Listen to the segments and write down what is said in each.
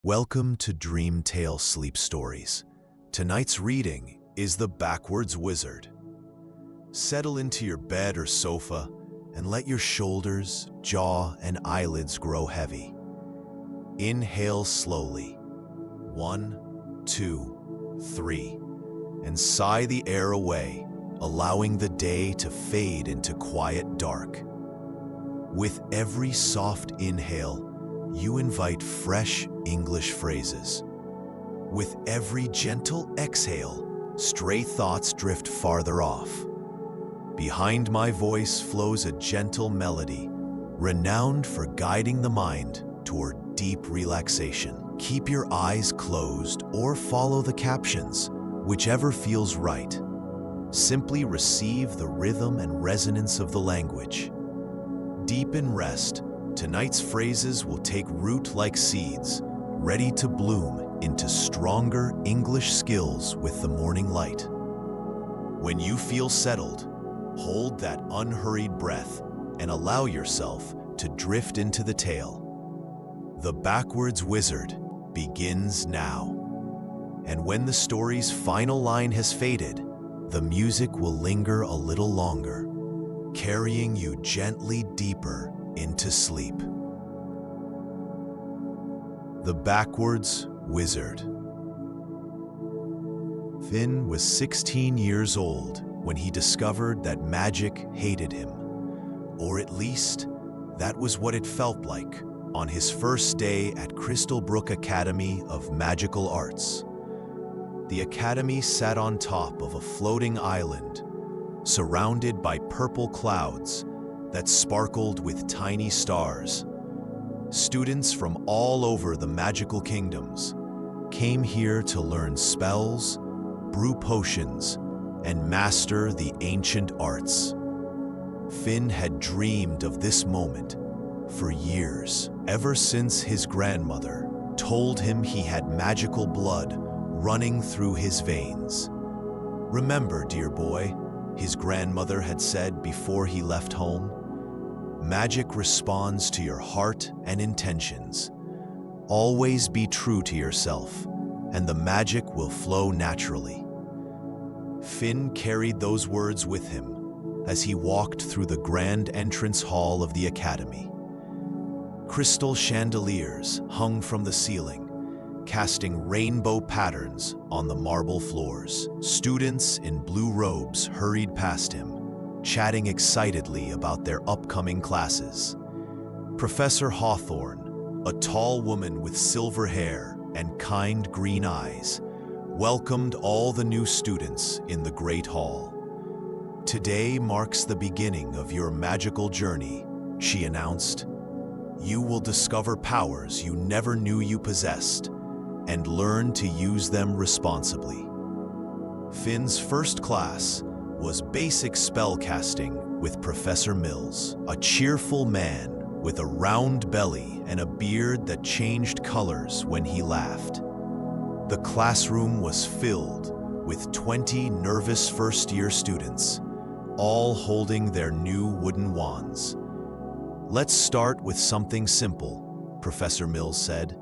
Welcome to Dream Tale Sleep Stories. Tonight's reading is The Backwards Wizard. Settle into your bed or sofa and let your shoulders, jaw, and eyelids grow heavy. Inhale slowly. 1, 2, 3. And sigh the air away, allowing the day to fade into quiet dark. With every soft inhale, you invite fresh English phrases. With every gentle exhale, stray thoughts drift farther off. Behind my voice flows a gentle melody, renowned for guiding the mind toward deep relaxation. Keep your eyes closed or follow the captions, whichever feels right. Simply receive the rhythm and resonance of the language. Deep in rest, tonight's phrases will take root like seeds, ready to bloom into stronger English skills with the morning light. When you feel settled, hold that unhurried breath and allow yourself to drift into the tale. The Backwards Wizard begins now. And when the story's final line has faded, the music will linger a little longer, carrying you gently deeper into sleep. The Backwards Wizard. Finn was 16 years old when he discovered that magic hated him, or at least that was what it felt like on his first day at Crystal Brook Academy of Magical Arts. The academy sat on top of a floating island, surrounded by purple clouds that sparkled with tiny stars. Students from all over the magical kingdoms came here to learn spells, brew potions, and master the ancient arts. Finn had dreamed of this moment for years, ever since his grandmother told him he had magical blood running through his veins. "Remember, dear boy," his grandmother had said before he left home, "magic responds to your heart and intentions. Always be true to yourself, and the magic will flow naturally." Finn carried those words with him as he walked through the grand entrance hall of the academy. Crystal chandeliers hung from the ceiling, casting rainbow patterns on the marble floors. Students in blue robes hurried past him, chatting excitedly about their upcoming classes. Professor Hawthorne, a tall woman with silver hair and kind green eyes, welcomed all the new students in the Great Hall. "Today marks the beginning of your magical journey," she announced. "You will discover powers you never knew you possessed and learn to use them responsibly." Finn's first class was basic spellcasting with Professor Mills, a cheerful man with a round belly and a beard that changed colors when he laughed. The classroom was filled with 20 nervous first-year students, all holding their new wooden wands. "Let's start with something simple," Professor Mills said.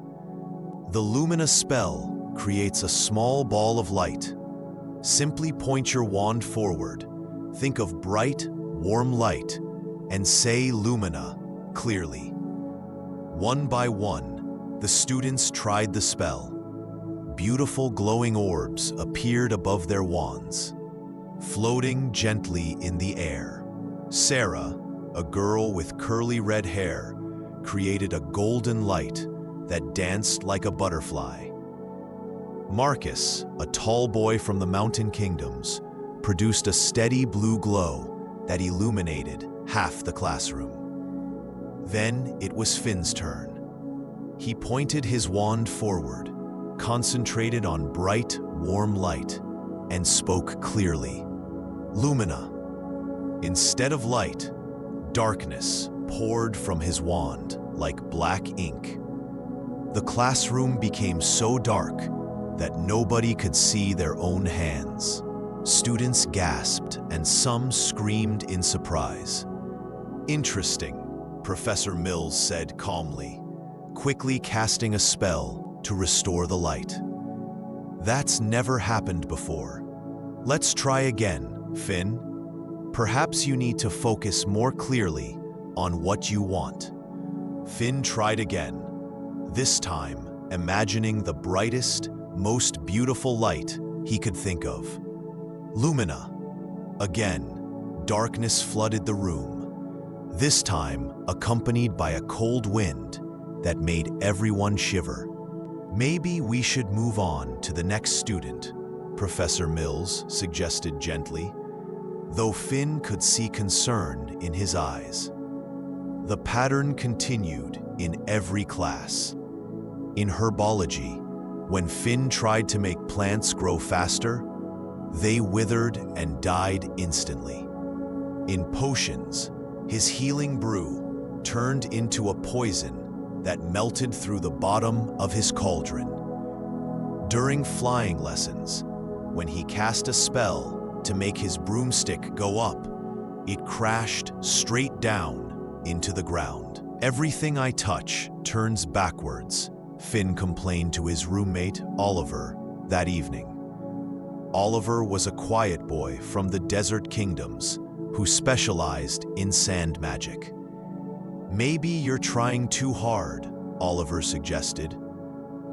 "The Lumina spell creates a small ball of light. Simply point your wand forward, think of bright, warm light, and say Lumina clearly." One by one, the students tried the spell. Beautiful glowing orbs appeared above their wands, floating gently in the air. Sarah, a girl with curly red hair, created a golden light that danced like a butterfly. Marcus, a tall boy from the Mountain Kingdoms, produced a steady blue glow that illuminated half the classroom. Then it was Finn's turn. He pointed his wand forward, concentrated on bright, warm light, and spoke clearly. "Lumina." Instead of light, darkness poured from his wand like black ink. The classroom became so dark that nobody could see their own hands. Students gasped and some screamed in surprise. "Interesting," Professor Mills said calmly, quickly casting a spell to restore the light. That's never happened before. Let's try again, Finn. Perhaps you need to focus more clearly on what you want. Finn tried again, this time imagining the brightest, most beautiful light he could think of. Lumina. Again, darkness flooded the room, this time accompanied by a cold wind that made everyone shiver. Maybe we should move on to the next student, Professor Mills suggested gently, though Finn could see concern in his eyes. The pattern continued in every class. In herbology, when Finn tried to make plants grow faster, they withered and died instantly. In potions, his healing brew turned into a poison that melted through the bottom of his cauldron. During flying lessons, when he cast a spell to make his broomstick go up, it crashed straight down into the ground. Everything I touch turns backwards, Finn complained to his roommate, Oliver, that evening. Oliver was a quiet boy from the desert kingdoms who specialized in sand magic. Maybe you're trying too hard, Oliver suggested.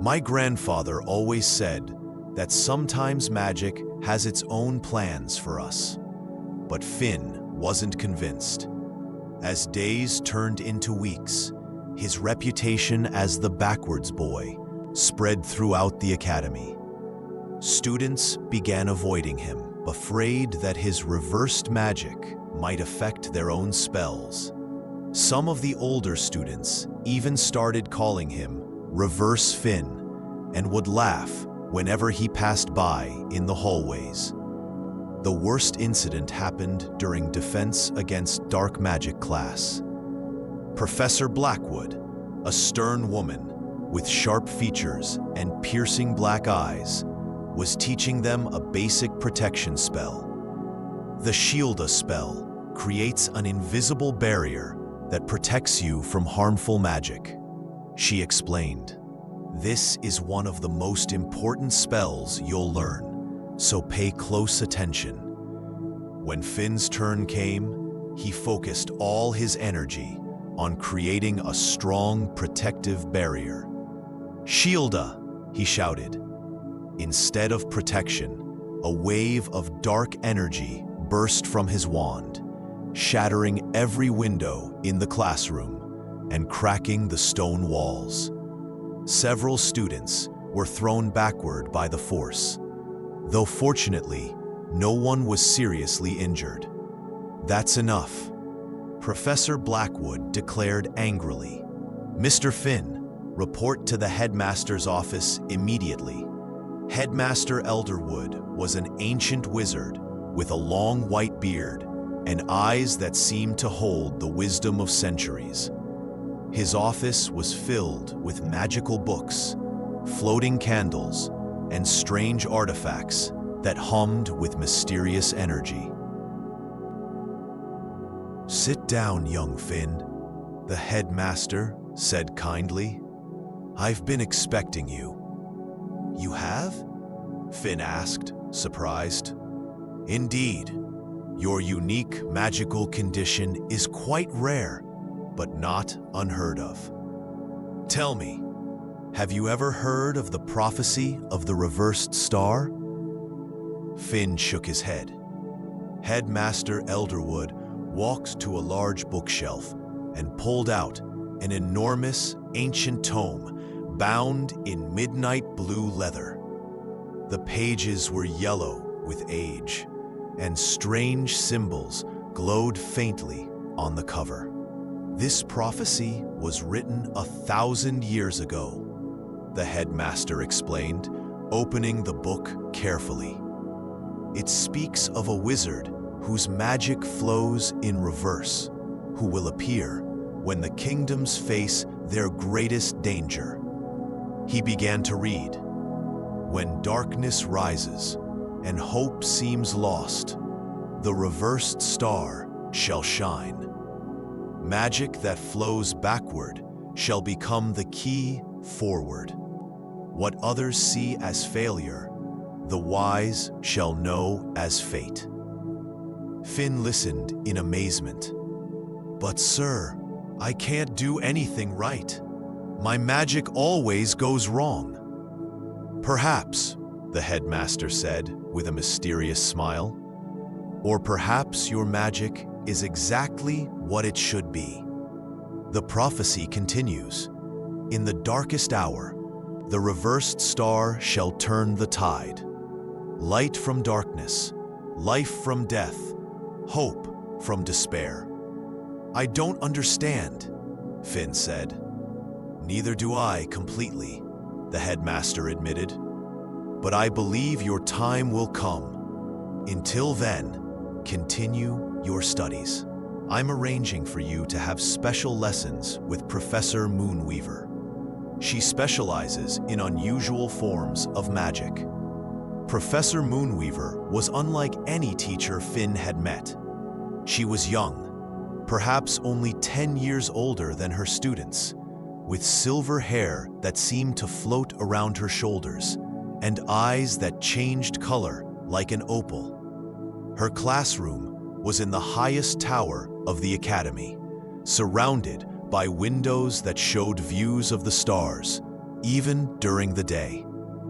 My grandfather always said that sometimes magic has its own plans for us. But Finn wasn't convinced. As days turned into weeks, his reputation as the backwards boy spread throughout the academy. Students began avoiding him, afraid that his reversed magic might affect their own spells. Some of the older students even started calling him Reverse Finn and would laugh whenever he passed by in the hallways. The worst incident happened during Defense Against Dark Magic class. Professor Blackwood, a stern woman with sharp features and piercing black eyes, was teaching them a basic protection spell. The Shielda spell creates an invisible barrier that protects you from harmful magic. She explained, "This is one of the most important spells you'll learn, so pay close attention." When Finn's turn came, he focused all his energy on creating a strong protective barrier. "Shielda!" he shouted. Instead of protection, a wave of dark energy burst from his wand, shattering every window in the classroom and cracking the stone walls. Several students were thrown backward by the force, though fortunately, no one was seriously injured. "That's enough," Professor Blackwood declared angrily. "Mr. Finn, report to the headmaster's office immediately." Headmaster Elderwood was an ancient wizard with a long white beard and eyes that seemed to hold the wisdom of centuries. His office was filled with magical books, floating candles, and strange artifacts that hummed with mysterious energy. "Sit down, young Finn," the headmaster said kindly. "I've been expecting you." "You have?" Finn asked, surprised. "Indeed. Your unique magical condition is quite rare, but not unheard of. Tell me, have you ever heard of the prophecy of the reversed star?" Finn shook his head. Headmaster Elderwood walked to a large bookshelf and pulled out an enormous ancient tome bound in midnight blue leather. The pages were yellow with age, and strange symbols glowed faintly on the cover. "This prophecy was written 1,000 years ago," the headmaster explained, opening the book carefully. "It speaks of a wizard whose magic flows in reverse, who will appear when the kingdoms face their greatest danger." He began to read, "When darkness rises and hope seems lost, the reversed star shall shine. Magic that flows backward shall become the key forward." What others see as failure, the wise shall know as fate. Finn listened in amazement. But sir, I can't do anything right. My magic always goes wrong. Perhaps, the headmaster said with a mysterious smile, or perhaps your magic is exactly what it should be. The prophecy continues. In the darkest hour, the reversed star shall turn the tide. Light from darkness, life from death, hope from despair. I don't understand, Finn said. Neither do I completely, the headmaster admitted. But I believe your time will come. Until then, continue your studies. I'm arranging for you to have special lessons with Professor Moonweaver. She specializes in unusual forms of magic. Professor Moonweaver was unlike any teacher Finn had met. She was young, perhaps only 10 years older than her students, with silver hair that seemed to float around her shoulders and eyes that changed color like an opal. Her classroom was in the highest tower of the academy, surrounded by windows that showed views of the stars, even during the day.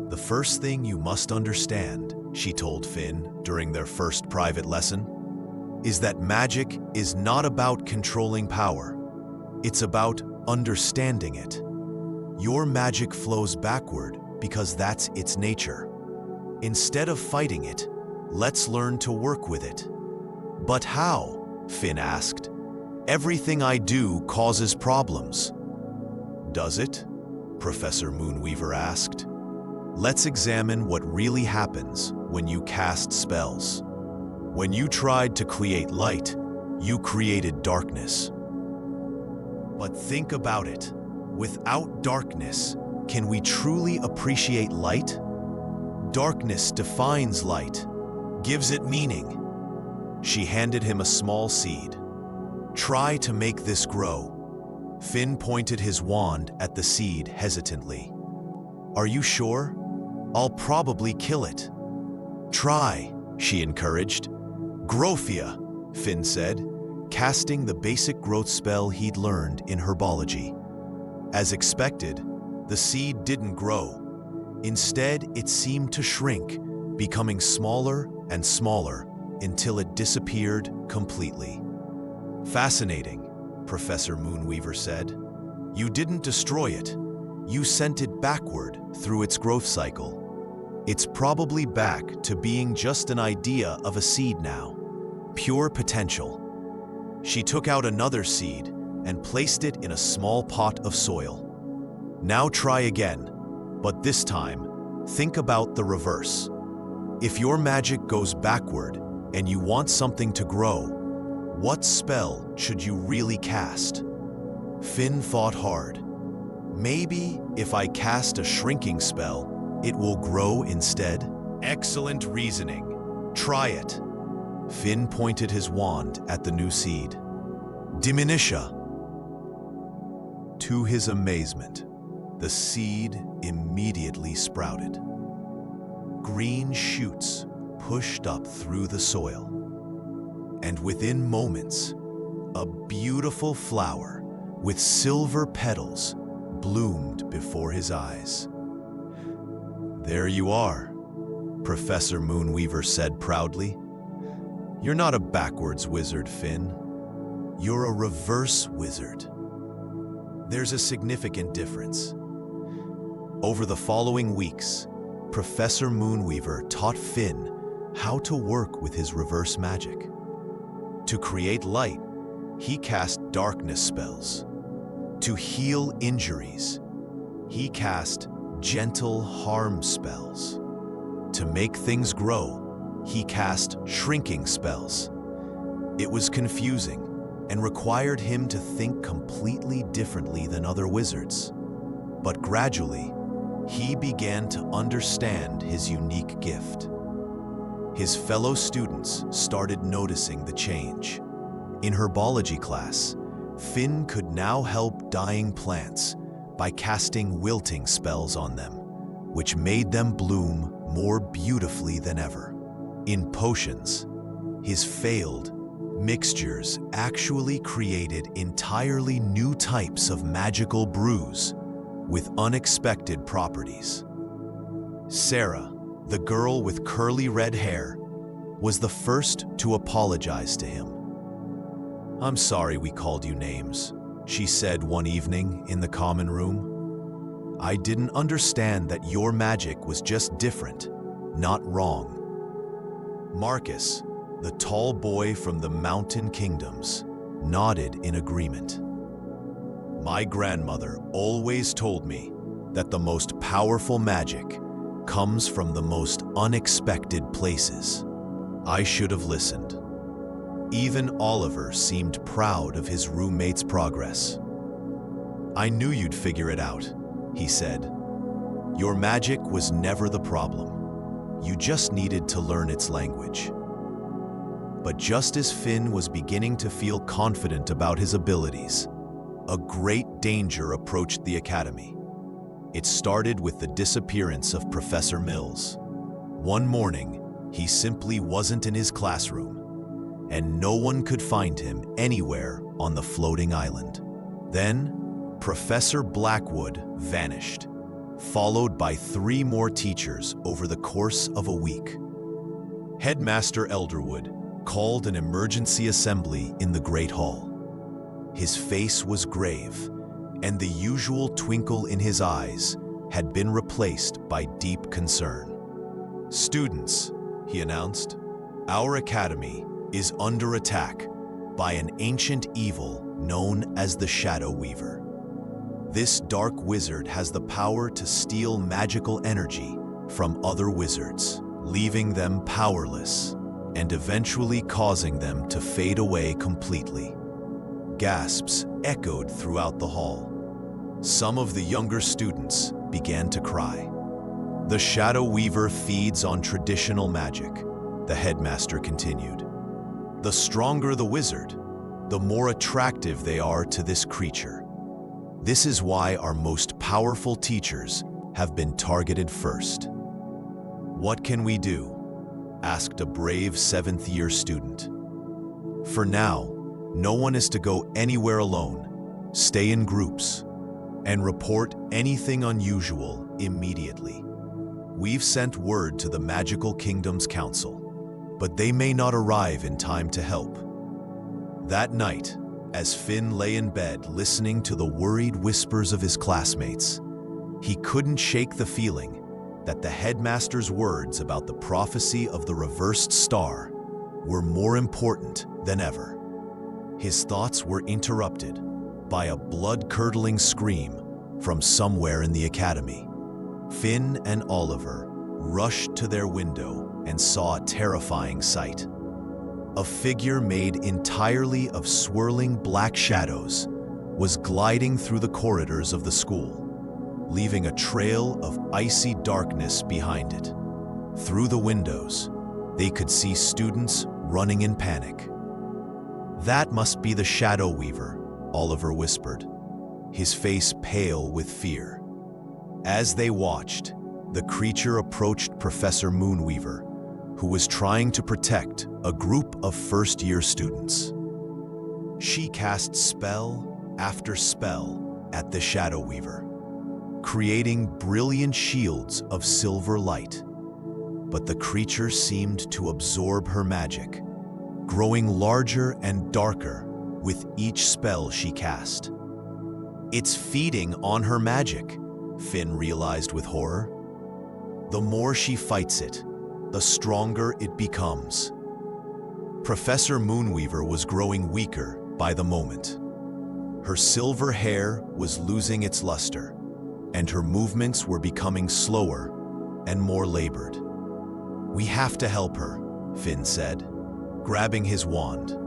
The first thing you must understand, she told Finn during their first private lesson, is that magic is not about controlling power. It's about understanding it. Your magic flows backward because that's its nature. Instead of fighting it, let's learn to work with it. But how? Finn asked. Everything I do causes problems. Does it? Professor Moonweaver asked. Let's examine what really happens when you cast spells. When you tried to create light, you created darkness. But think about it. Without darkness, can we truly appreciate light? Darkness defines light, gives it meaning. She handed him a small seed. Try to make this grow. Finn pointed his wand at the seed hesitantly. Are you sure? I'll probably kill it. Try, she encouraged. Grophia, Finn said, casting the basic growth spell he'd learned in herbology. As expected, the seed didn't grow. Instead, it seemed to shrink, becoming smaller and smaller until it disappeared completely. Fascinating, Professor Moonweaver said. You didn't destroy it. You sent it backward through its growth cycle. It's probably back to being just an idea of a seed now. Pure potential. She took out another seed and placed it in a small pot of soil. Now try again, but this time, think about the reverse. If your magic goes backward and you want something to grow, what spell should you really cast? Finn thought hard. Maybe if I cast a shrinking spell, it will grow instead? Excellent reasoning. Try it. Finn pointed his wand at the new seed. Diminisha. To his amazement, the seed immediately sprouted. Green shoots pushed up through the soil. And within moments, a beautiful flower with silver petals bloomed before his eyes. There you are, Professor Moonweaver said proudly. You're not a backwards wizard, Finn. You're a reverse wizard. There's a significant difference. Over the following weeks, Professor Moonweaver taught Finn how to work with his reverse magic. To create light, he cast darkness spells. To heal injuries, he cast gentle harm spells. To make things grow, he cast shrinking spells. It was confusing and required him to think completely differently than other wizards. But gradually, he began to understand his unique gift. His fellow students started noticing the change. In herbology class, Finn could now help dying plants by casting wilting spells on them, which made them bloom more beautifully than ever. In potions, his failed mixtures actually created entirely new types of magical brews with unexpected properties. Sarah, the girl with curly red hair, was the first to apologize to him. "I'm sorry we called you names," she said one evening in the common room. "I didn't understand that your magic was just different, not wrong." Marcus, the tall boy from the mountain kingdoms, nodded in agreement. "My grandmother always told me that the most powerful magic comes from the most unexpected places. I should have listened." Even Oliver seemed proud of his roommate's progress. "I knew you'd figure it out," he said. "Your magic was never the problem. You just needed to learn its language." But just as Finn was beginning to feel confident about his abilities, a great danger approached the academy. It started with the disappearance of Professor Mills. One morning, he simply wasn't in his classroom, and no one could find him anywhere on the floating island. Then, Professor Blackwood vanished, followed by 3 more teachers over the course of a week. Headmaster Elderwood called an emergency assembly in the Great Hall. His face was grave, and the usual twinkle in his eyes had been replaced by deep concern. "Students," he announced, "our academy is under attack by an ancient evil known as the Shadow Weaver. This dark wizard has the power to steal magical energy from other wizards, leaving them powerless and eventually causing them to fade away completely." Gasps echoed throughout the hall. Some of the younger students began to cry. "The Shadow Weaver feeds on traditional magic," the headmaster continued. "The stronger the wizard, the more attractive they are to this creature. This is why our most powerful teachers have been targeted first." "What can we do?" asked a brave 7th-year student. "For now, no one is to go anywhere alone. Stay in groups and report anything unusual immediately. We've sent word to the Magical Kingdom's Council, but they may not arrive in time to help." That night, as Finn lay in bed listening to the worried whispers of his classmates, he couldn't shake the feeling that the headmaster's words about the prophecy of the reversed star were more important than ever. His thoughts were interrupted by a blood-curdling scream from somewhere in the academy. Finn and Oliver rushed to their window and saw a terrifying sight. A figure made entirely of swirling black shadows was gliding through the corridors of the school, leaving a trail of icy darkness behind it. Through the windows, they could see students running in panic. "That must be the Shadow Weaver," Oliver whispered, his face pale with fear. As they watched, the creature approached Professor Moonweaver, who was trying to protect a group of first-year students. She cast spell after spell at the Shadow Weaver, creating brilliant shields of silver light. But the creature seemed to absorb her magic, growing larger and darker with each spell she cast. "It's feeding on her magic," Finn realized with horror. "The more she fights it, the stronger it becomes." Professor Moonweaver was growing weaker by the moment. Her silver hair was losing its luster, and her movements were becoming slower and more labored. "We have to help her," Finn said, grabbing his wand.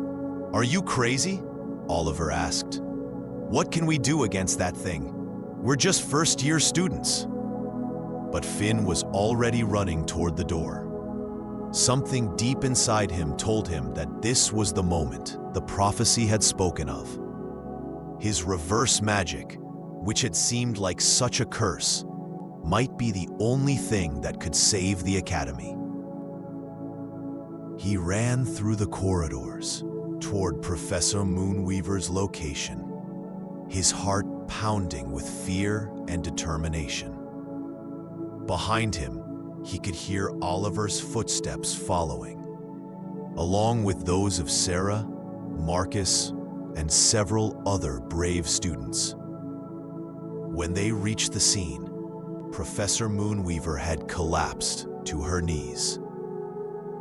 "Are you crazy?" Oliver asked. "What can we do against that thing? We're just first-year students." But Finn was already running toward the door. Something deep inside him told him that this was the moment the prophecy had spoken of. His reverse magic, which had seemed like such a curse, might be the only thing that could save the academy. He ran through the corridors toward Professor Moonweaver's location, his heart pounding with fear and determination. Behind him, he could hear Oliver's footsteps following, along with those of Sarah, Marcus, and several other brave students. When they reached the scene, Professor Moonweaver had collapsed to her knees.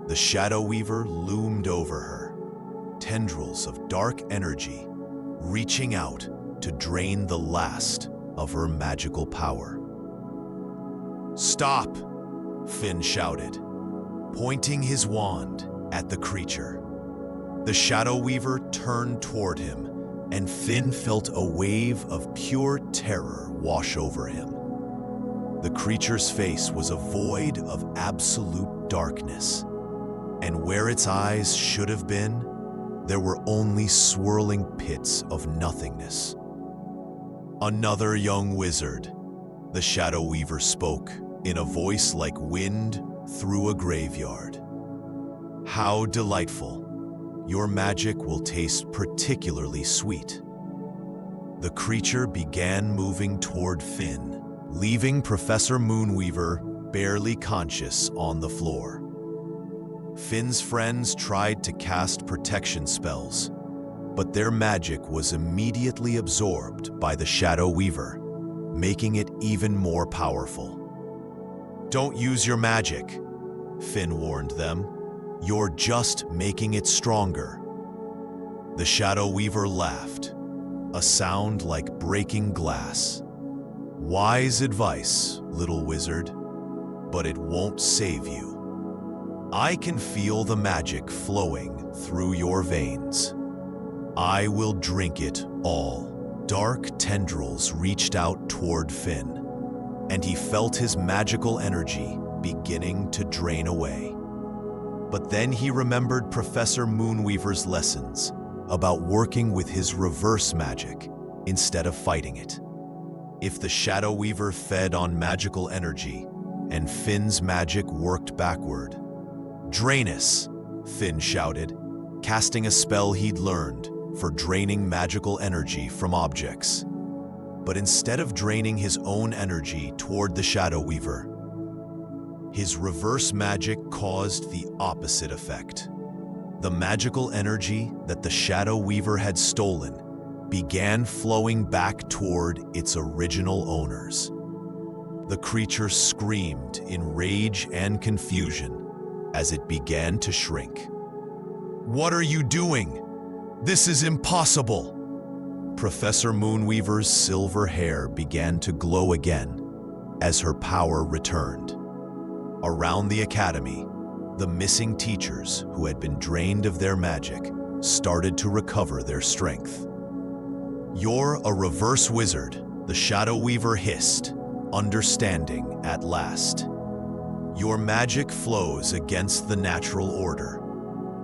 The Shadow Weaver loomed over her, tendrils of dark energy reaching out to drain the last of her magical power. "Stop!" Finn shouted, pointing his wand at the creature. The Shadow Weaver turned toward him, and Finn felt a wave of pure terror wash over him. The creature's face was a void of absolute darkness, and where its eyes should have been, there were only swirling pits of nothingness. "Another young wizard," the Shadow Weaver spoke in a voice like wind through a graveyard. "How delightful. Your magic will taste particularly sweet." The creature began moving toward Finn, leaving Professor Moonweaver barely conscious on the floor. Finn's friends tried to cast protection spells, but their magic was immediately absorbed by the Shadow Weaver, making it even more powerful. "Don't use your magic," Finn warned them. "You're just making it stronger." The Shadow Weaver laughed, a sound like breaking glass. "Wise advice, little wizard, but it won't save you. I can feel the magic flowing through your veins. I will drink it all." Dark tendrils reached out toward Finn, and he felt his magical energy beginning to drain away. But then he remembered Professor Moonweaver's lessons about working with his reverse magic instead of fighting it. If the Shadow Weaver fed on magical energy and Finn's magic worked backward. "Drainus!" Finn shouted, casting a spell he'd learned for draining magical energy from objects. But instead of draining his own energy toward the Shadow Weaver, his reverse magic caused the opposite effect. The magical energy that the Shadow Weaver had stolen began flowing back toward its original owners. The creature screamed in rage and confusion as it began to shrink. "What are you doing? This is impossible!" Professor Moonweaver's silver hair began to glow again as her power returned. Around the academy, the missing teachers who had been drained of their magic started to recover their strength. "You're a reverse wizard," the Shadow Weaver hissed, understanding at last. "Your magic flows against the natural order."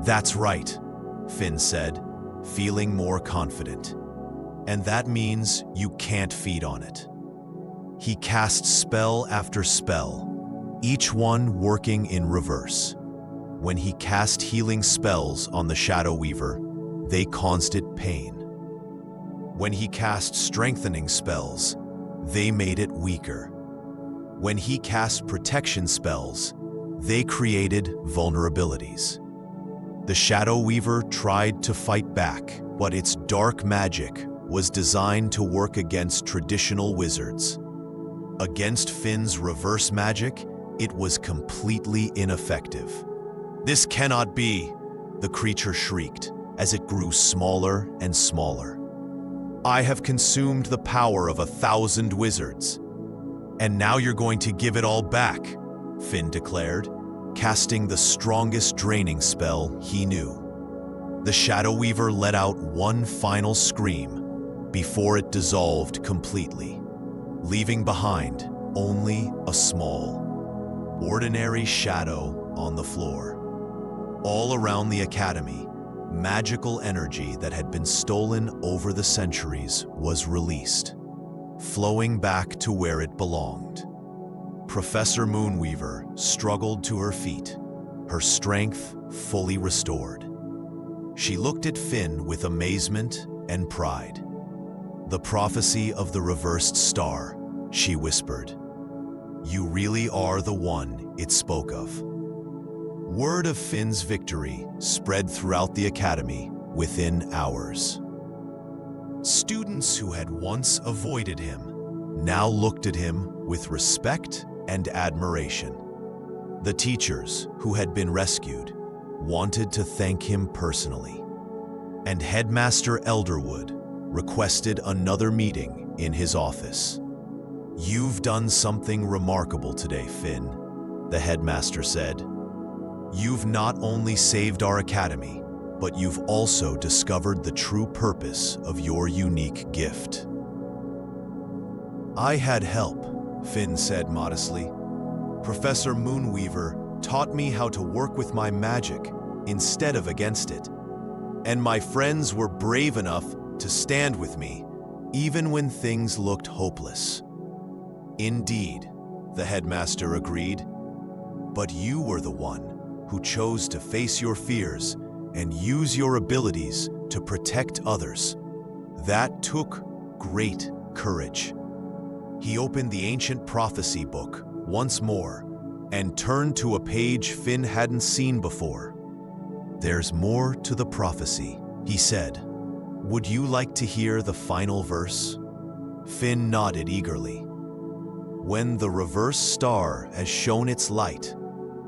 "That's right," Finn said, feeling more confident. "And that means you can't feed on it." He cast spell after spell, each one working in reverse. When he cast healing spells on the Shadow Weaver, they caused it pain. When he cast strengthening spells, they made it weaker. When he cast protection spells, they created vulnerabilities. The Shadow Weaver tried to fight back, but its dark magic was designed to work against traditional wizards. Against Finn's reverse magic, it was completely ineffective. "This cannot be," the creature shrieked as it grew smaller and smaller. "I have consumed the power of 1,000 wizards. And now you're going to give it all back," Finn declared, casting the strongest draining spell he knew. The Shadow Weaver let out one final scream before it dissolved completely, leaving behind only a small, ordinary shadow on the floor. All around the academy, magical energy that had been stolen over the centuries was released, flowing back to where it belonged. Professor Moonweaver struggled to her feet, her strength fully restored. She looked at Finn with amazement and pride. "The prophecy of the reversed star," she whispered. "You really are the one it spoke of." Word of Finn's victory spread throughout the academy within hours. Students who had once avoided him now looked at him with respect and admiration. The teachers who had been rescued wanted to thank him personally, and Headmaster Elderwood requested another meeting in his office. "You've done something remarkable today, Finn," the headmaster said. "You've not only saved our academy, but you've also discovered the true purpose of your unique gift." "I had help," Finn said modestly. "Professor Moonweaver taught me how to work with my magic instead of against it. And my friends were brave enough to stand with me, even when things looked hopeless." "Indeed," the headmaster agreed. "But you were the one who chose to face your fears and use your abilities to protect others. That took great courage." He opened the ancient prophecy book once more and turned to a page Finn hadn't seen before. "There's more to the prophecy," he said. "Would you like to hear the final verse?" Finn nodded eagerly. "When the reverse star has shown its light,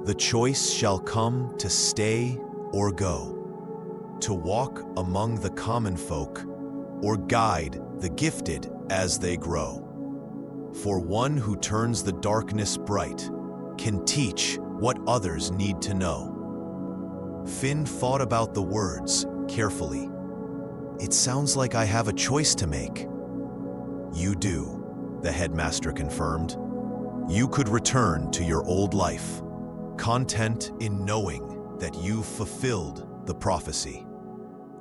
the choice shall come to stay or go, to walk among the common folk, or guide the gifted as they grow. For one who turns the darkness bright can teach what others need to know." Finn thought about the words carefully. "It sounds like I have a choice to make." "You do," the headmaster confirmed. "You could return to your old life, content in knowing that you've fulfilled the prophecy.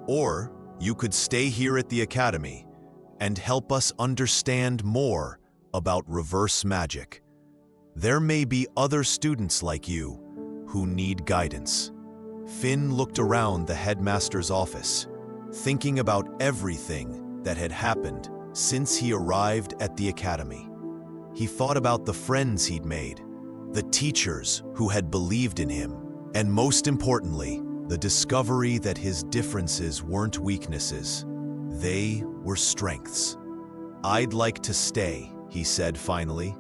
Or you could stay here at the academy and help us understand more about reverse magic. There may be other students like you who need guidance." Finn looked around the headmaster's office, thinking about everything that had happened since he arrived at the academy. He thought about the friends he'd made, the teachers who had believed in him, and most importantly, the discovery that his differences weren't weaknesses. They were strengths. "I'd like to stay," he said finally.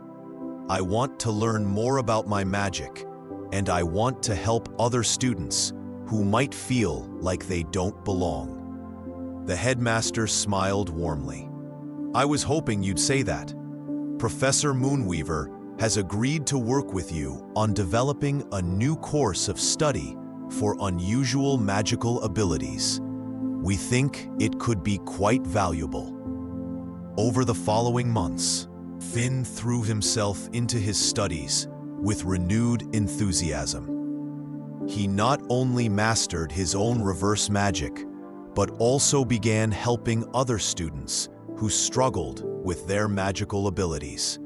"I want to learn more about my magic, and I want to help other students who might feel like they don't belong." The headmaster smiled warmly. "I was hoping you'd say that. Professor Moonweaver has agreed to work with you on developing a new course of study for unusual magical abilities. We think it could be quite valuable." Over the following months, Finn threw himself into his studies with renewed enthusiasm. He not only mastered his own reverse magic, but also began helping other students who struggled with their magical abilities.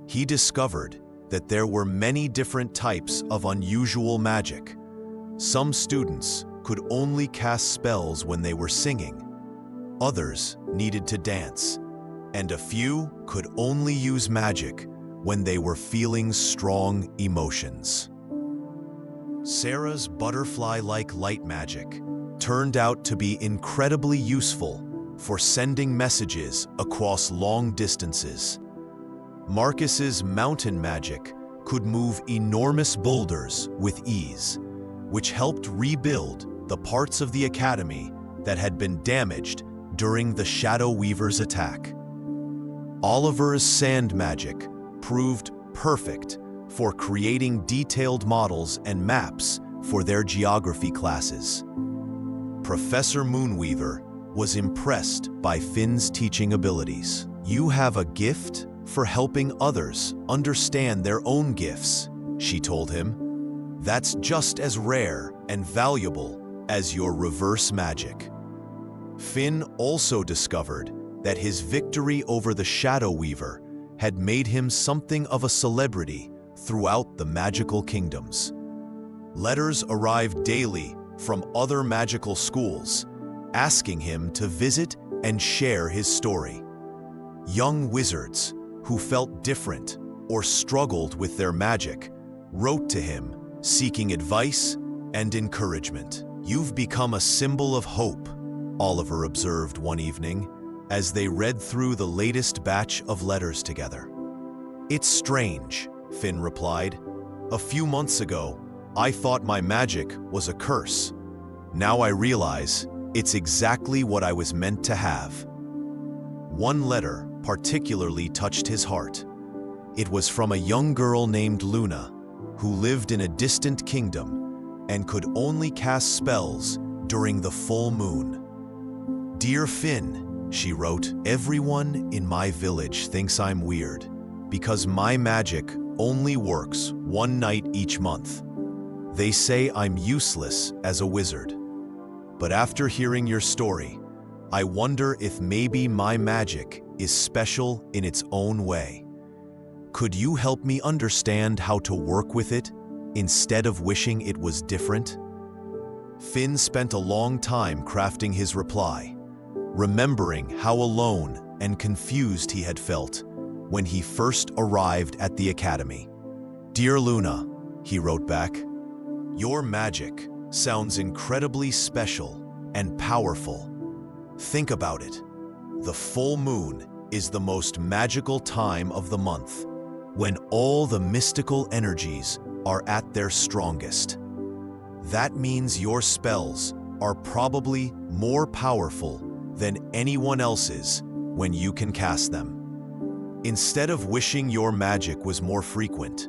He discovered that there were many different types of unusual magic. Some students could only cast spells when they were singing. Others needed to dance, and a few could only use magic when they were feeling strong emotions. Sarah's butterfly-like light magic turned out to be incredibly useful for sending messages across long distances. Marcus's mountain magic could move enormous boulders with ease, which helped rebuild the parts of the academy that had been damaged during the Shadow Weaver's attack. Oliver's sand magic proved perfect for creating detailed models and maps for their geography classes. Professor Moonweaver was impressed by Finn's teaching abilities. "You have a gift for helping others understand their own gifts," she told him. "That's just as rare and valuable as your reverse magic." Finn also discovered that his victory over the Shadow Weaver had made him something of a celebrity throughout the magical kingdoms. Letters arrived daily from other magical schools, asking him to visit and share his story. Young wizards who felt different or struggled with their magic wrote to him, seeking advice and encouragement. "You've become a symbol of hope," Oliver observed one evening as they read through the latest batch of letters together. "It's strange," Finn replied. "A few months ago, I thought my magic was a curse. Now I realize it's exactly what I was meant to have." One letter particularly touched his heart. It was from a young girl named Luna, who lived in a distant kingdom and could only cast spells during the full moon. "Dear Finn," she wrote, "everyone in my village thinks I'm weird because my magic only works one night each month. They say I'm useless as a wizard. But after hearing your story, I wonder if maybe my magic is special in its own way. Could you help me understand how to work with it instead of wishing it was different?" Finn spent a long time crafting his reply, remembering how alone and confused he had felt when he first arrived at the academy. "Dear Luna," he wrote back, "your magic sounds incredibly special and powerful. Think about it. The full moon is the most magical time of the month, when all the mystical energies are at their strongest. That means your spells are probably more powerful than anyone else's when you can cast them. Instead of wishing your magic was more frequent,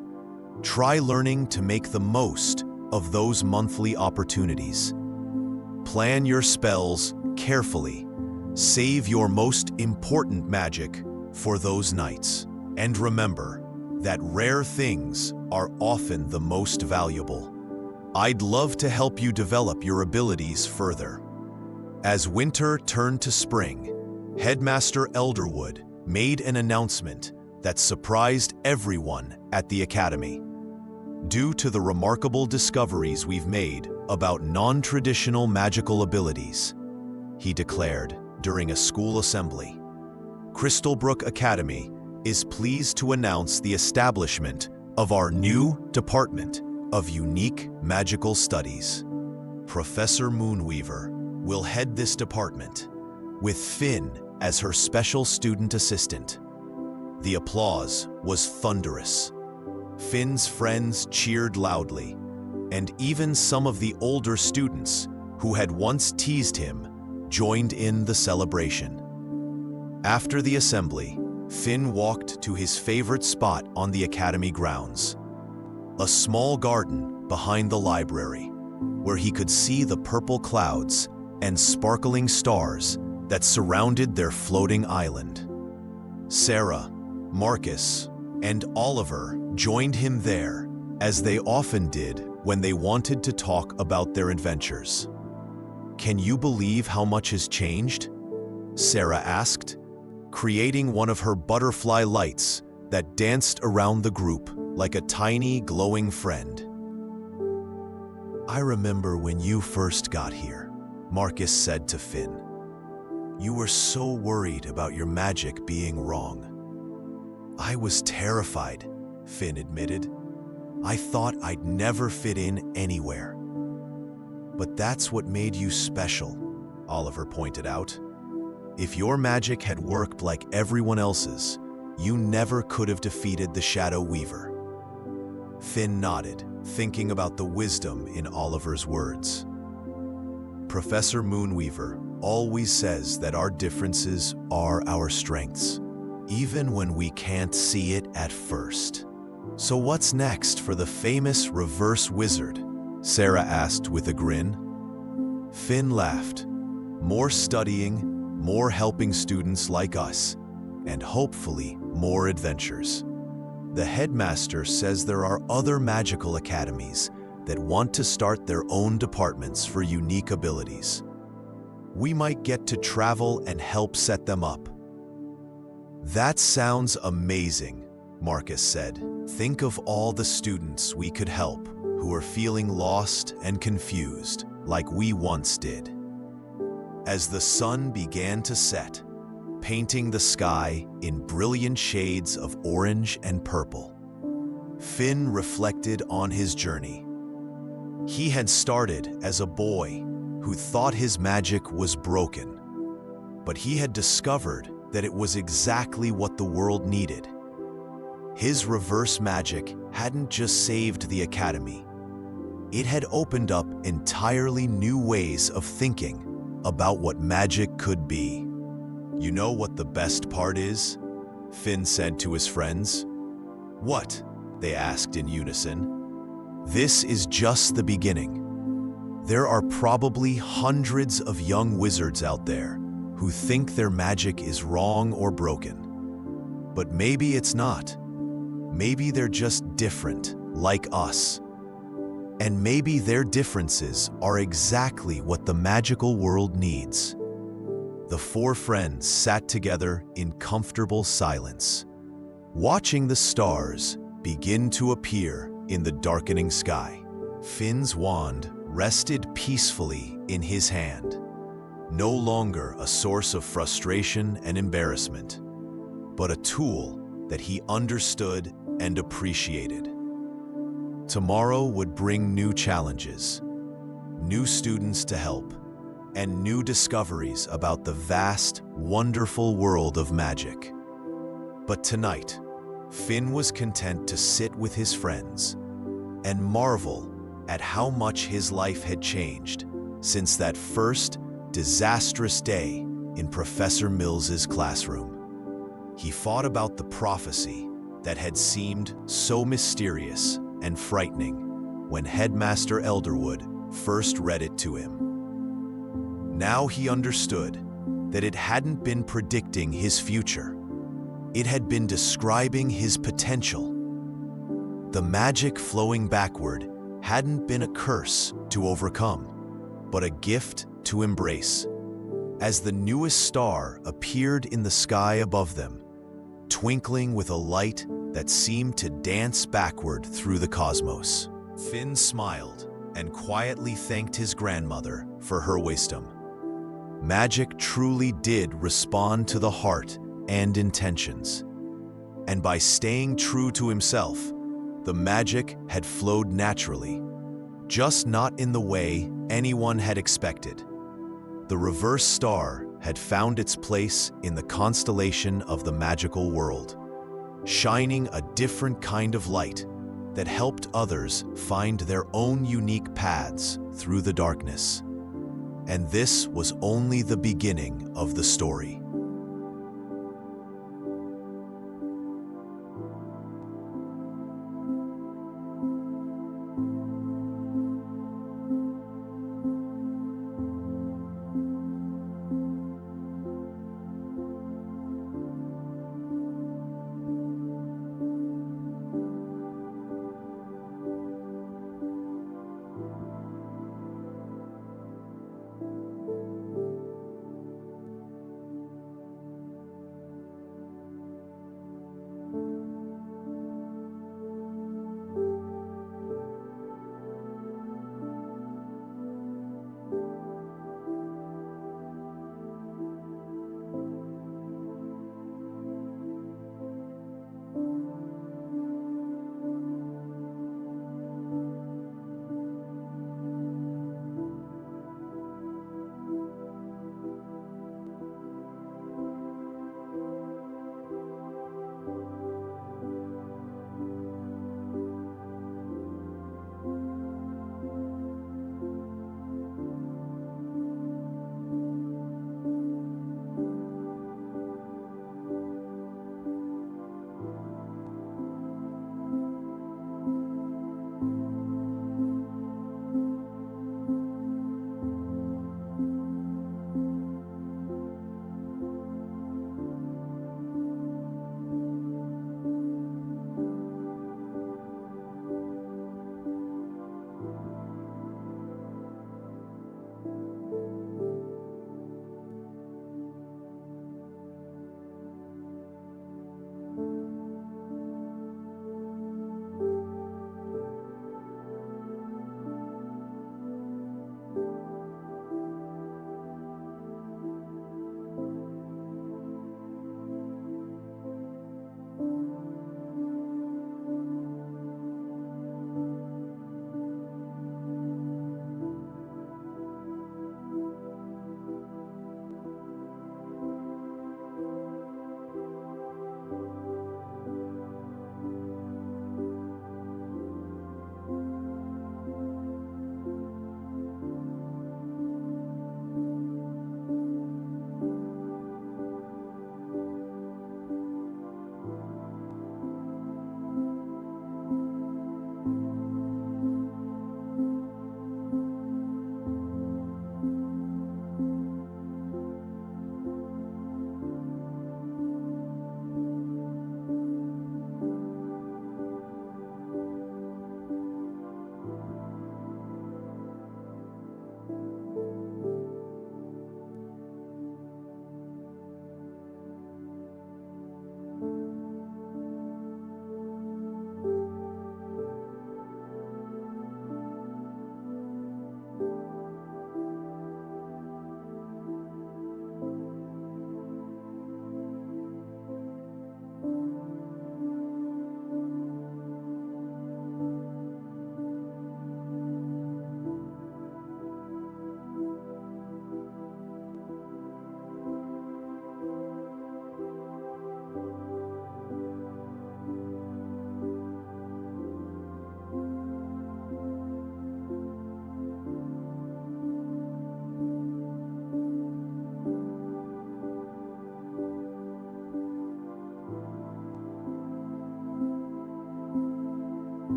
try learning to make the most of those monthly opportunities. Plan your spells carefully. Save your most important magic for those nights. And remember that rare things are often the most valuable. I'd love to help you develop your abilities further." As winter turned to spring, Headmaster Elderwood made an announcement that surprised everyone at the academy. "Due to the remarkable discoveries we've made about non-traditional magical abilities," he declared during a school assembly, "Crystalbrook Academy is pleased to announce the establishment of our new Department of Unique Magical Studies. Professor Moonweaver will head this department, with Finn as her special student assistant." The applause was thunderous. Finn's friends cheered loudly, and even some of the older students who had once teased him joined in the celebration. After the assembly, Finn walked to his favorite spot on the academy grounds, a small garden behind the library, where he could see the purple clouds and sparkling stars that surrounded their floating island. Sarah, Marcus, and Oliver joined him there, as they often did when they wanted to talk about their adventures. "Can you believe how much has changed?" Sarah asked, creating one of her butterfly lights that danced around the group like a tiny glowing friend. "I remember when you first got here," Marcus said to Finn. "You were so worried about your magic being wrong." "I was terrified," Finn admitted. "I thought I'd never fit in anywhere." "But that's what made you special," Oliver pointed out. "If your magic had worked like everyone else's, you never could have defeated the Shadow Weaver." Finn nodded, thinking about the wisdom in Oliver's words. "Professor Moonweaver always says that our differences are our strengths, even when we can't see it at first." "So what's next for the famous reverse wizard?" Sarah asked with a grin. Finn laughed. "More studying, more helping students like us, and hopefully more adventures. The headmaster says there are other magical academies that want to start their own departments for unique abilities. We might get to travel and help set them up." That sounds amazing, Marcus said. Think of all the students we could help who are feeling lost and confused like we once did. As the sun began to set, painting the sky in brilliant shades of orange and purple, Finn reflected on his journey. He had started as a boy who thought his magic was broken, but he had discovered that it was exactly what the world needed. His reverse magic hadn't just saved the academy. It had opened up entirely new ways of thinking about what magic could be. You know what the best part is? Finn said to his friends. What? They asked in unison. This is just the beginning. There are probably hundreds of young wizards out there who think their magic is wrong or broken. But maybe it's not. Maybe they're just different, like us. And maybe their differences are exactly what the magical world needs. The four friends sat together in comfortable silence, watching the stars begin to appear in the darkening sky. Finn's wand rested peacefully in his hand, no longer a source of frustration and embarrassment, but a tool that he understood and appreciated. Tomorrow would bring new challenges, new students to help, and new discoveries about the vast, wonderful world of magic. But tonight, Finn was content to sit with his friends and marvel at how much his life had changed since that first disastrous day in Professor Mills's classroom. He thought about the prophecy that had seemed so mysterious and frightening when Headmaster Elderwood first read it to him. Now he understood that it hadn't been predicting his future. It had been describing his potential. The magic flowing backward hadn't been a curse to overcome, but a gift to embrace. As the newest star appeared in the sky above them, twinkling with a light that seemed to dance backward through the cosmos, Finn smiled and quietly thanked his grandmother for her wisdom. Magic truly did respond to the heart and intentions. And by staying true to himself, the magic had flowed naturally, just not in the way anyone had expected. The reverse star had found its place in the constellation of the magical world, shining a different kind of light that helped others find their own unique paths through the darkness. And this was only the beginning of the story.